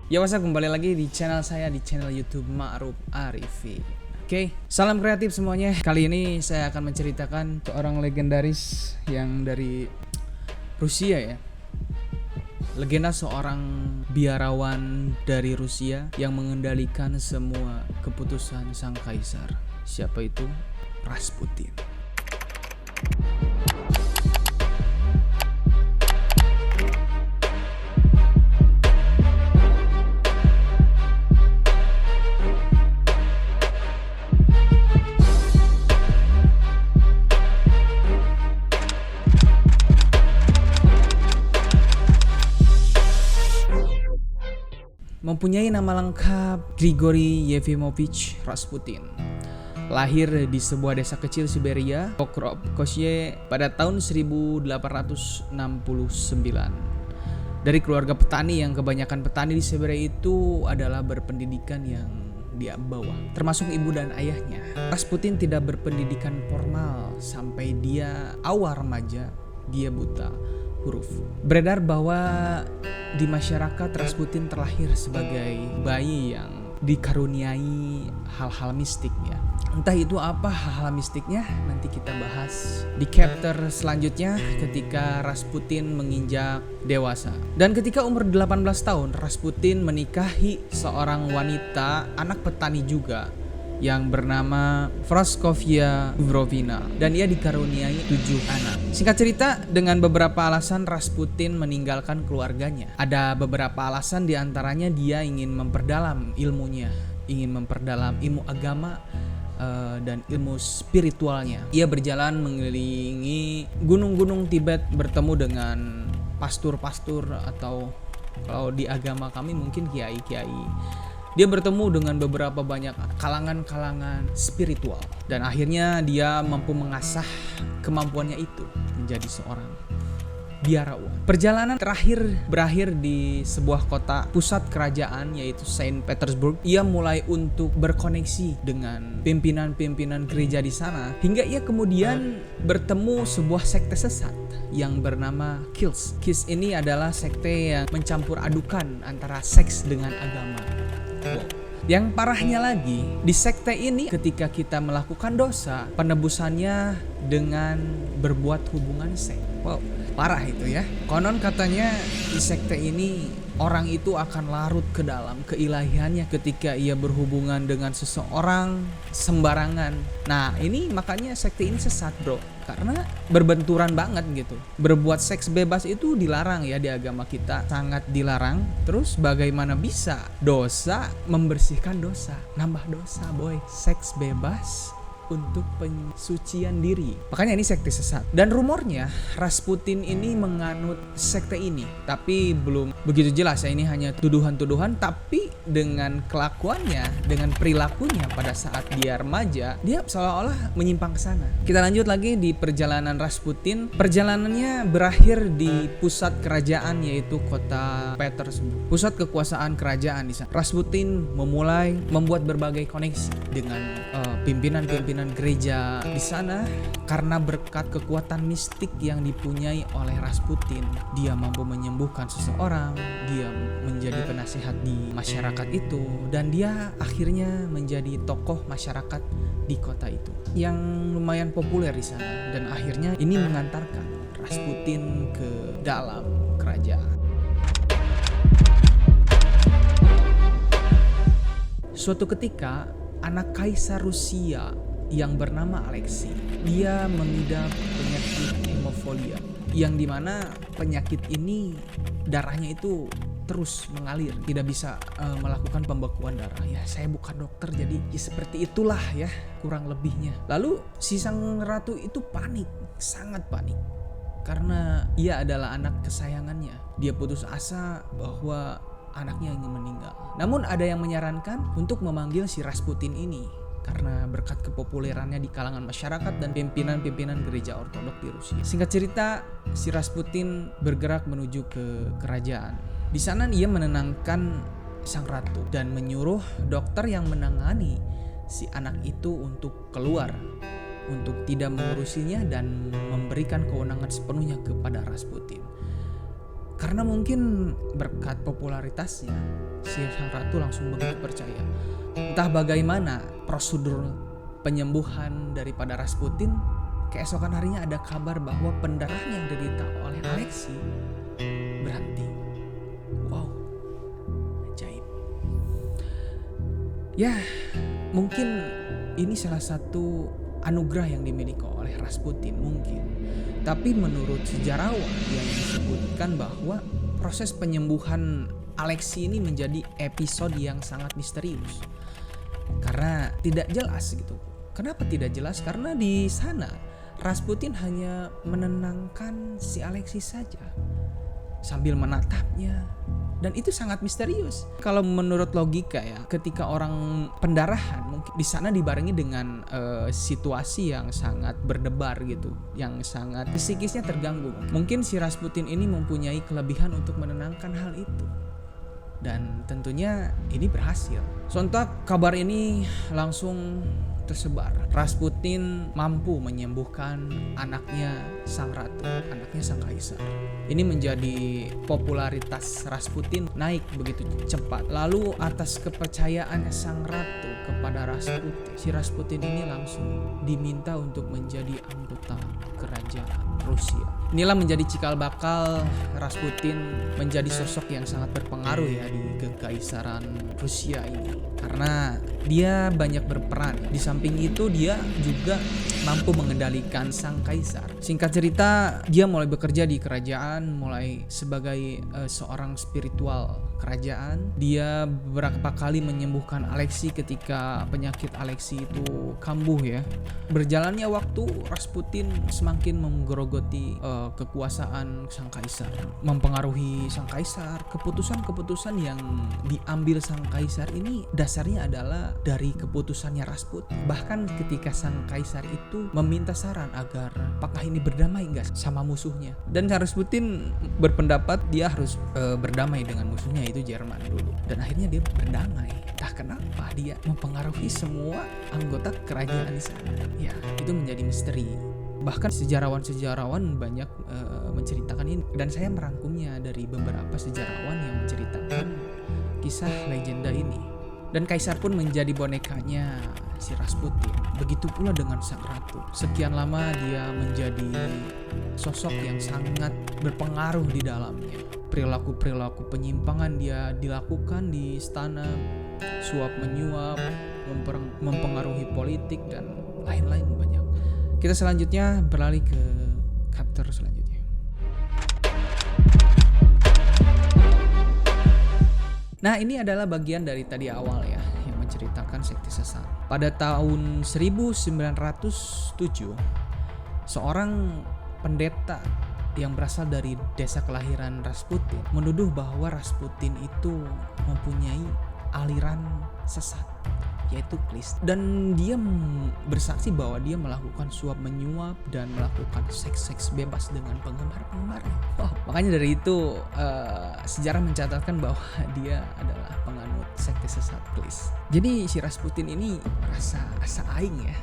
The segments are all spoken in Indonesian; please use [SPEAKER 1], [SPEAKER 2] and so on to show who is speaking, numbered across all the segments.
[SPEAKER 1] Ya what's up, kembali lagi di channel saya, di channel YouTube Ma'ruf Arifin. Oke, salam kreatif semuanya. Kali ini saya akan menceritakan seorang legendaris yang dari Rusia ya. Legenda seorang biarawan dari Rusia yang mengendalikan semua keputusan sang kaisar. Siapa itu? Rasputin. Mempunyai nama lengkap Grigori Yefimovich Rasputin. Lahir di sebuah desa kecil Siberia, Pokrovskoye, pada tahun 1869. Dari keluarga petani yang kebanyakan petani di Siberia itu adalah berpendidikan yang di bawah, termasuk ibu dan ayahnya. Rasputin tidak berpendidikan formal sampai dia awal remaja, dia buta huruf. Beredar bahwa di masyarakat Rasputin terlahir sebagai bayi yang dikaruniai hal-hal mistik ya. Entah itu apa hal-hal mistiknya, nanti kita bahas di chapter selanjutnya ketika Rasputin menginjak dewasa. Dan ketika umur 18 tahun, Rasputin menikahi seorang wanita anak petani juga yang bernama Praskovia Uvrovina, dan ia dikaruniai 7 anak. Singkat cerita, dengan beberapa alasan Rasputin meninggalkan keluarganya. Ada beberapa alasan, diantaranya dia ingin memperdalam ilmunya, ingin memperdalam ilmu agama dan ilmu spiritualnya. Ia berjalan mengelilingi gunung-gunung Tibet, bertemu dengan pastur-pastur atau kalau di agama kami mungkin kiai-kiai. Dia bertemu dengan beberapa banyak kalangan-kalangan spiritual dan akhirnya dia mampu mengasah kemampuannya itu menjadi seorang biarawan. Perjalanan terakhir berakhir di sebuah kota pusat kerajaan yaitu Saint Petersburg. Ia mulai untuk berkoneksi dengan pimpinan-pimpinan gereja di sana hingga ia kemudian bertemu sebuah sekte sesat yang bernama Kills. Kills ini adalah sekte yang mencampur adukan antara seks dengan agama. Wow. Yang parahnya lagi, di sekte ini ketika kita melakukan dosa, penebusannya dengan berbuat hubungan seks. Wow, parah itu ya. Konon katanya di sekte ini orang itu akan larut ke dalam keilahiannya ketika ia berhubungan dengan seseorang sembarangan. Nah, ini makanya sekte ini sesat, bro. Karena berbenturan banget gitu. Berbuat seks bebas itu dilarang ya di agama kita, sangat dilarang. Terus bagaimana bisa dosa membersihkan dosa, nambah dosa, boy. Seks bebas untuk pensucian diri. Makanya ini sekte sesat. Dan rumornya Rasputin ini menganut sekte ini. Tapi belum begitu jelas ya, ini hanya tuduhan-tuduhan. Tapi dengan kelakuannya, dengan perilakunya pada saat dia remaja, dia seolah-olah menyimpang ke sana. Kita lanjut lagi di perjalanan Rasputin. Perjalanannya berakhir di pusat kerajaan yaitu kota Petersburg. Pusat kekuasaan kerajaan di sana. Rasputin memulai membuat berbagai koneksi dengan pimpinan-pimpinan gereja di sana. Karena berkat kekuatan mistik yang dipunyai oleh Rasputin, dia mampu menyembuhkan seseorang, dia menjadi penasehat di masyarakat itu, dan dia akhirnya menjadi tokoh masyarakat di kota itu yang lumayan populer di sana. Dan akhirnya ini mengantarkan Rasputin ke dalam kerajaan. Suatu ketika, anak kaisar Rusia yang bernama Alexei, dia mengidap penyakit hemofilia, yang dimana penyakit ini darahnya itu terus mengalir, tidak bisa melakukan pembekuan darah. Ya, saya bukan dokter, jadi ya seperti itulah ya kurang lebihnya. Lalu si sang ratu itu panik, sangat panik, karena ia adalah anak kesayangannya. Dia putus asa bahwa anaknya ingin meninggal. Namun ada yang menyarankan untuk memanggil si Rasputin ini karena berkat kepopulerannya di kalangan masyarakat dan pimpinan-pimpinan gereja ortodok di Rusia. Singkat cerita, si Rasputin bergerak menuju ke kerajaan. Di sana ia menenangkan sang ratu dan menyuruh dokter yang menangani si anak itu untuk keluar, untuk tidak mengurusinya dan memberikan kewenangan sepenuhnya kepada Rasputin. Karena mungkin berkat popularitasnya, si sang ratu langsung begitu percaya. Entah bagaimana prosedur penyembuhan daripada Rasputin, keesokan harinya ada kabar bahwa pendarahan yang diderita oleh Alexei berhenti. Wow, ajaib. Ya, mungkin ini salah satu anugerah yang dimiliki oleh Rasputin mungkin. Tapi menurut sejarawan yang disebutkan bahwa proses penyembuhan Alexei ini menjadi episode yang sangat misterius. Karena tidak jelas gitu. Kenapa tidak jelas? Karena di sana Rasputin hanya menenangkan si Alexei saja sambil menatapnya. Dan itu sangat misterius. Kalau menurut logika ya, ketika orang pendarahan mungkin di sana dibarengi dengan situasi yang sangat berdebar gitu, yang sangat psikisnya terganggu. Mungkin si Rasputin ini mempunyai kelebihan untuk menenangkan hal itu. Dan tentunya ini berhasil. Sontak kabar ini langsung tersebar. Rasputin mampu menyembuhkan anaknya sang ratu, anaknya sang kaisar. Ini menjadi popularitas Rasputin naik begitu cepat. Lalu atas kepercayaan sang ratu kepada Rasputin, si Rasputin ini langsung diminta untuk menjadi anggota kerajaan Rusia. Inilah menjadi cikal bakal Rasputin menjadi sosok yang sangat berpengaruh ya di kekaisaran Rusia ini. Karena dia banyak berperan. Di samping itu dia juga mampu mengendalikan sang kaisar. Singkat cerita, dia mulai bekerja di kerajaan, mulai sebagai seorang spiritual kerajaan. Dia beberapa kali menyembuhkan Alexei ketika penyakit Alexei itu kambuh ya. Berjalannya waktu, Rasputin semakin menggerogoti kekuasaan sang kaisar, mempengaruhi sang kaisar. Keputusan-keputusan yang diambil sang kaisar ini dasarnya adalah dari keputusannya Rasputin. Bahkan ketika sang kaisar itu meminta saran agar apakah ini berdamai enggak sama musuhnya, dan Rasputin berpendapat dia harus berdamai dengan musuhnya, itu Jerman dulu. Dan akhirnya dia berdamai. Entah kenapa dia mempengaruhi semua anggota kerajaan di sana. Ya, itu menjadi misteri. Bahkan sejarawan-sejarawan banyak menceritakan ini, dan saya merangkumnya dari beberapa sejarawan yang menceritakan kisah legenda ini. Dan kaisar pun menjadi bonekanya si Rasputin. Begitu pula dengan sang ratu. Sekian lama dia menjadi sosok yang sangat berpengaruh di dalamnya. Perilaku-perilaku penyimpangan dia dilakukan di istana, suap menyuap, mempengaruhi politik, dan lain-lain banyak. Kita selanjutnya beralih ke chapter selanjutnya. Nah, ini adalah bagian dari tadi awal ya, yang menceritakan sekte sesat. Pada tahun 1907, seorang pendeta yang berasal dari desa kelahiran Rasputin menuduh bahwa Rasputin itu mempunyai aliran sesat, yaitu Klis. Dan dia bersaksi bahwa dia melakukan suap menyuap dan melakukan seks bebas dengan penggemar-penggemarnya. Wow, makanya dari itu sejarah mencatatkan bahwa dia adalah penganut sekte sesat Klis. Jadi si Rasputin ini merasa asa aing ya,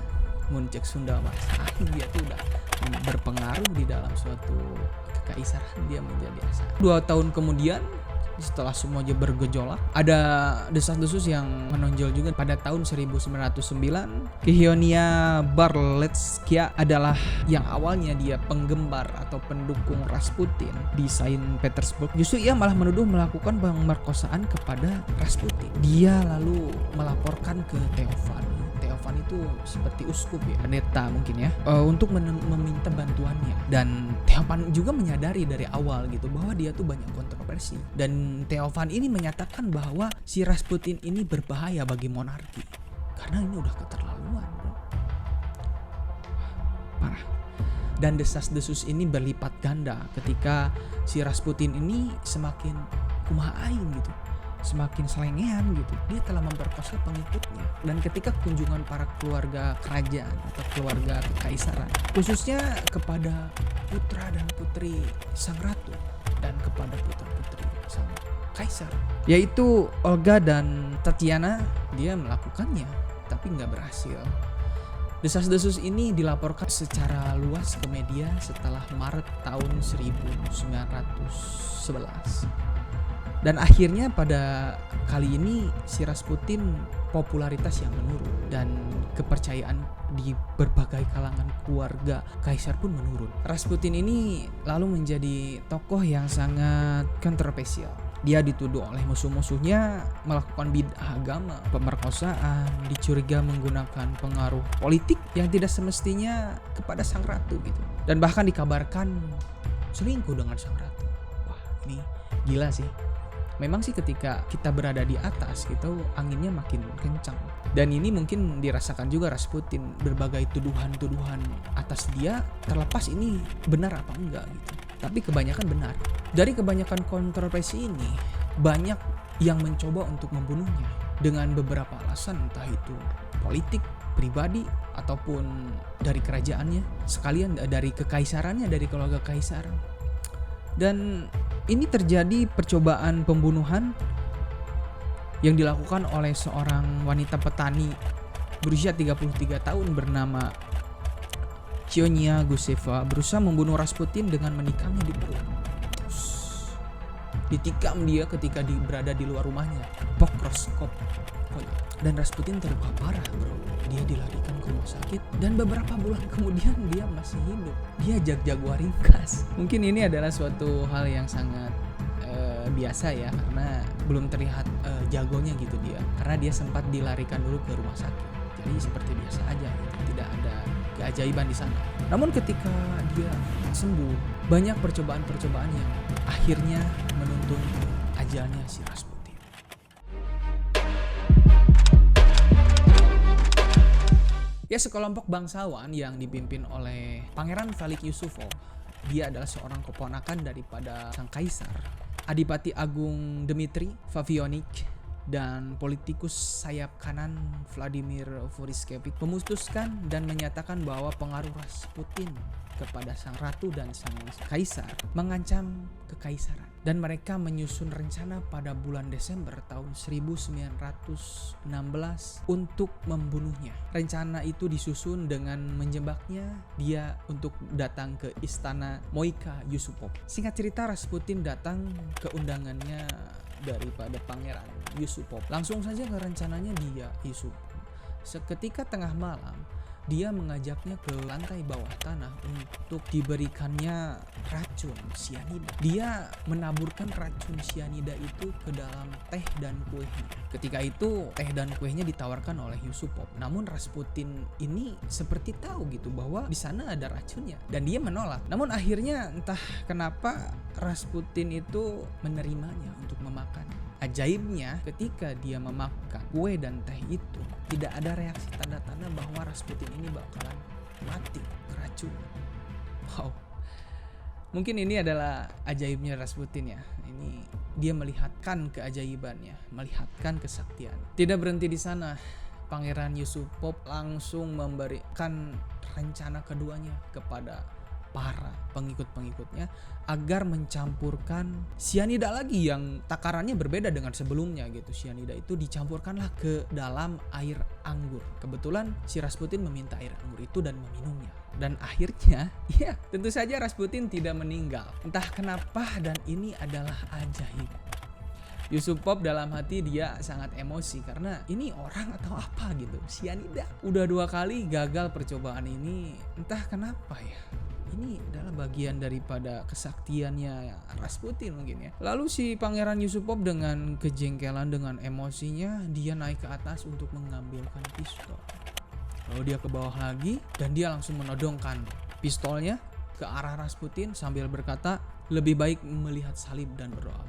[SPEAKER 1] muncek Sunda bahasa aing, dia tuh udah berpengaruh di dalam suatu kekaisaran, dia menjadi asa. 2 tahun kemudian, setelah semuanya bergejolak, ada desas-desus yang menonjol juga. Pada tahun 1909, Kihionia Barletskia adalah yang awalnya dia penggemar atau pendukung Rasputin di Saint Petersburg. Justru ia malah menuduh melakukan pemerkosaan kepada Rasputin. Dia lalu melaporkan ke Teofan. Teofan itu seperti uskup ya, pendeta mungkin ya, untuk meminta bantuannya. Dan Teofan juga menyadari dari awal gitu bahwa dia tuh banyak kontroversi. Dan Teofan ini menyatakan bahwa si Rasputin ini berbahaya bagi monarki karena ini udah keterlaluan, bro. Parah. Dan desas-desus ini berlipat ganda ketika si Rasputin ini semakin kumaha aing gitu, semakin selengean gitu. Dia telah memperkosa pengikutnya. Dan ketika kunjungan para keluarga kerajaan atau keluarga kekaisaran, khususnya kepada putra dan putri sang ratu dan kepada putra-putri sang kaisar, yaitu Olga dan Tatiana, dia melakukannya tapi nggak berhasil. Desas-desus ini dilaporkan secara luas ke media setelah Maret tahun 1911. Dan akhirnya pada kali ini si Rasputin popularitas yang menurun dan kepercayaan di berbagai kalangan keluarga kaisar pun menurun. Rasputin ini lalu menjadi tokoh yang sangat kontroversial. Dia dituduh oleh musuh-musuhnya melakukan bid'ah agama, pemerkosaan, dicuriga menggunakan pengaruh politik yang tidak semestinya kepada sang ratu gitu. Dan bahkan dikabarkan selingkuh dengan sang ratu. Wah, ini gila sih. Memang sih ketika kita berada di atas gitu anginnya makin kencang. Dan ini mungkin dirasakan juga Rasputin, berbagai tuduhan-tuduhan atas dia, terlepas ini benar apa enggak gitu. Tapi kebanyakan benar. Dari kebanyakan kontroversi ini, banyak yang mencoba untuk membunuhnya dengan beberapa alasan, entah itu politik, pribadi, ataupun dari kerajaannya, sekalian dari kekaisarannya, dari keluarga kaisar. Dan ini terjadi percobaan pembunuhan yang dilakukan oleh seorang wanita petani berusia 33 tahun bernama Cionia Guseva, berusaha membunuh Rasputin dengan menikamnya di perut. Ditikam dia ketika berada di luar rumahnya, Pokroskop. Dan Rasputin terluka parah bro. Dia dilarikan ke rumah sakit dan beberapa bulan kemudian dia masih hidup. Dia jaguar ringkas. Mungkin ini adalah suatu hal yang sangat biasa ya, karena belum terlihat jagonya gitu dia, karena dia sempat dilarikan dulu ke rumah sakit. Jadi seperti biasa aja gitu. Tidak ada keajaiban di sana. Namun ketika dia sembuh, banyak percobaan-percobaan yang akhirnya menuntun ajalnya si Rasputin. Ya, sekelompok bangsawan yang dipimpin oleh Pangeran Felix Yusupov. Dia adalah seorang keponakan daripada sang kaisar, Adipati Agung Dmitri Fafionik, dan politikus sayap kanan Vladimir Voroshilov memutuskan dan menyatakan bahwa pengaruh Rasputin kepada sang ratu dan sang kaisar mengancam kekaisaran. Dan mereka menyusun rencana pada bulan Desember tahun 1916 untuk membunuhnya. Rencana itu disusun dengan menjebaknya dia untuk datang ke istana Moika Yusupov. Singkat cerita, Rasputin datang ke undangannya daripada Pangeran Yusupov. Langsung saja ke rencananya dia Yusupov. Seketika tengah malam, dia mengajaknya ke lantai bawah tanah untuk diberikannya racun sianida. Dia menaburkan racun sianida itu ke dalam teh dan kuehnya. Ketika itu teh dan kuehnya ditawarkan oleh Yusupov. Namun Rasputin ini seperti tahu gitu bahwa di sana ada racunnya dan dia menolak. Namun akhirnya entah kenapa Rasputin itu menerimanya untuk memakan. Ajaibnya ketika dia memakan kue dan teh itu tidak ada reaksi tanda-tanda bahwa Rasputin ini bakalan mati keracunan. Wow. Mungkin ini adalah ajaibnya Rasputin ya. Ini dia melihatkan keajaibannya, melihatkan kesaktian. Tidak berhenti di sana. Pangeran Yusupov langsung memberikan rencana keduanya kepada para pengikut-pengikutnya agar mencampurkan sianida lagi yang takarannya berbeda dengan sebelumnya gitu. Sianida itu dicampurkanlah ke dalam air anggur. Kebetulan si Rasputin meminta air anggur itu dan meminumnya. Dan akhirnya ya tentu saja Rasputin tidak meninggal. Entah kenapa, dan ini adalah ajaib. Yusupov dalam hati dia sangat emosi karena ini orang atau apa gitu. Sianida. Udah 2 kali gagal percobaan ini. Entah kenapa ya. Ini adalah bagian daripada kesaktiannya Rasputin mungkin ya. Lalu si Pangeran Yusupov dengan kejengkelan, dengan emosinya, dia naik ke atas untuk mengambilkan pistol. Lalu dia ke bawah lagi dan dia langsung menodongkan pistolnya ke arah Rasputin sambil berkata, lebih baik melihat salib dan berdoa.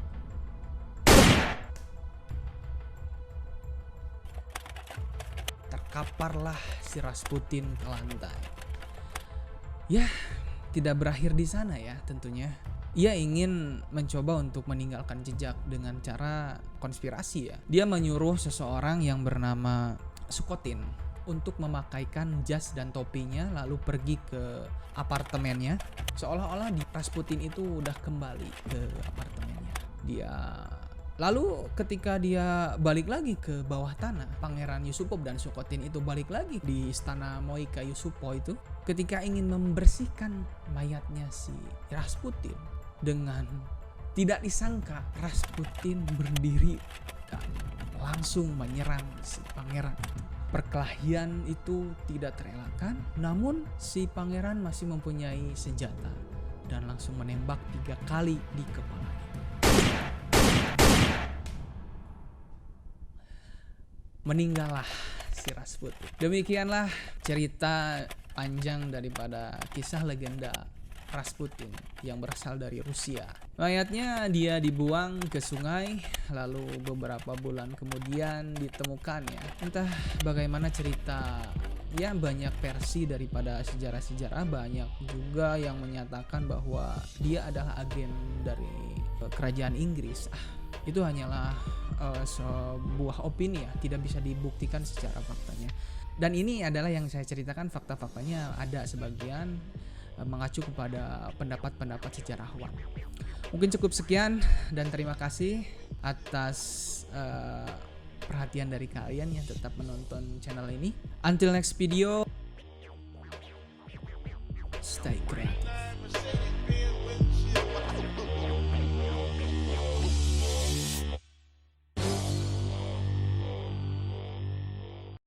[SPEAKER 1] Terkaparlah si Rasputin ke lantai. Ya, tidak berakhir di sana ya tentunya. Ia ingin mencoba untuk meninggalkan jejak dengan cara konspirasi ya. Dia menyuruh seseorang yang bernama Sukotin untuk memakaikan jas dan topinya lalu pergi ke apartemennya. Seolah-olah Rasputin itu udah kembali ke apartemennya. Dia Lalu ketika dia balik lagi ke bawah tanah, Pangeran Yusupov dan Sukhotin itu balik lagi di istana Moika Yusupov itu, ketika ingin membersihkan mayatnya si Rasputin, dengan tidak disangka Rasputin berdiri dan langsung menyerang si pangeran. Perkelahian itu tidak terelakkan, namun si pangeran masih mempunyai senjata dan langsung menembak 3 kali di kepalanya. Meninggallah si Rasputin. Demikianlah cerita panjang daripada kisah legenda Rasputin yang berasal dari Rusia. Mayatnya dia dibuang ke sungai, lalu beberapa bulan kemudian ditemukan ya. Entah bagaimana cerita, ya banyak versi daripada sejarah-sejarah, banyak juga yang menyatakan bahwa dia adalah agen dari kerajaan Inggris. Itu hanyalah sebuah opini ya, tidak bisa dibuktikan secara faktanya. Dan ini adalah yang saya ceritakan, fakta-faktanya ada sebagian mengacu kepada pendapat-pendapat sejarawan. Mungkin cukup sekian dan terima kasih atas perhatian dari kalian yang tetap menonton channel ini. Until next video, stay keren.